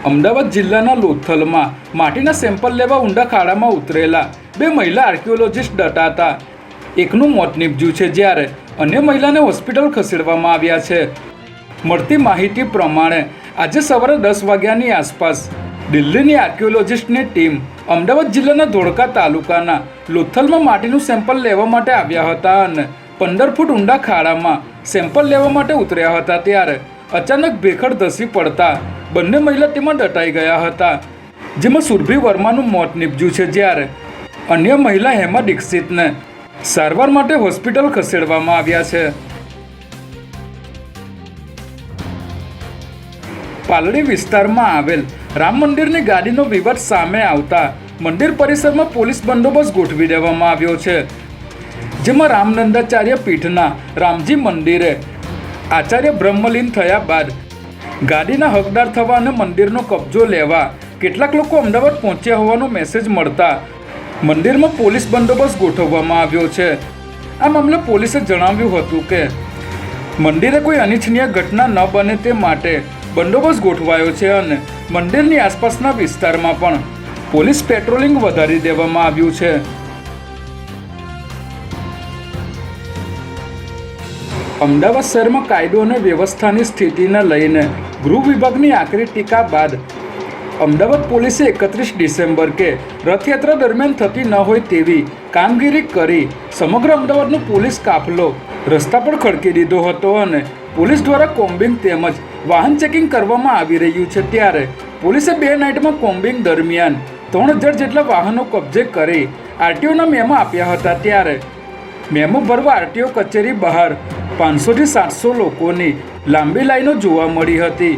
અમદાવાદ જિલ્લાના લોથલમાં માટીના સેમ્પલ લેવા ઊંડા ખાડામાં ઉતરેલા બે મહિલા આર્કિયોલોજિસ્ટ દટાતા એકનું મોત નીપજ્યું છે, જ્યારે અન્ય મહિલાને હોસ્પિટલ ખસેડવામાં આવ્યા છે. મળતી માહિતી પ્રમાણે આજે સવારે 10 વાગ્યાની આસપાસ દિલ્હીની આર્કિયોલોજિસ્ટની ટીમ અમદાવાદ જિલ્લાના ધોળકા તાલુકાના લોથલમાં માટીનું સેમ્પલ લેવા માટે આવ્યા હતા અને 15 ફૂટ ઊંડા ખાડામાં સેમ્પલ લેવા માટે ઉતર્યા હતા, ત્યારે અચાનક ભેખડ ધસી પડતા બંને મહિલા તેમાં દટાઈ ગયા હતા, જેમાં સુરભી વર્માનું મોત નીપજ્યું છે, જ્યારે અન્ય મહિલા હેમા દીક્ષિતને સારવાર માટે હોસ્પિટલ ખસેડવામાં આવ્યા છે. પાલડી વિસ્તારમાં આવેલ રામ મંદિરની ગાડીનો વિવાદ સામે આવતા મંદિર પરિસરમાં પોલીસ બંદોબસ્ત ગોઠવી દેવામાં આવ્યો છે, જેમાં રામનંદાચાર્ય પીઠના રામજી મંદિરે આચાર્ય બ્રહ્મલીન થયા બાદ ગાડીના હકદાર થવા અને મંદિરનો કબજો લેવા કેટલાક લોકો અમદાવાદ પહોંચ્યા હોવાનો મેસેજ મળતા મંદિરમાં પોલીસ બંદોબસ્ત ગોઠવવામાં આવ્યો છે. આ મામલે પોલીસે જણાવ્યું હતું કે મંદિરે કોઈ અનિચ્છનીય ઘટના ન બને તે માટે બંદોબસ્ત ગોઠવાયો છે અને મંદિરની આસપાસના વિસ્તારમાં પણ પોલીસ પેટ્રોલિંગ વધારી દેવામાં આવ્યું છે. અમદાવાદ શહેરમાં કાયદો અને વ્યવસ્થાની સ્થિતિને લઈને ગૃહ વિભાગની આકરી ટીકા બાદ અમદાવાદ પોલીસે 31 ડિસેમ્બર કે રથયાત્રા દરમિયાન થતી ન હોય તેવી કામગીરી કરી સમગ્ર અમદાવાદનો પોલીસ કાફલો રસ્તા પર ખડકી દીધો હતો અને પોલીસ દ્વારા કોમ્બિંગ તેમજ વાહન ચેકિંગ કરવામાં આવી રહ્યું છે, ત્યારે પોલીસે 2 નાઇટમાં કોમ્બિંગ દરમિયાન 3000 જેટલા વાહનો કબજે કરી આરટીઓના મેમો આપ્યા હતા, ત્યારે મેમો ભરવા આરટીઓ કચેરી બહાર 500 થી 700 લોકોની લાંબી લાઈનો જોવા મળી હતી.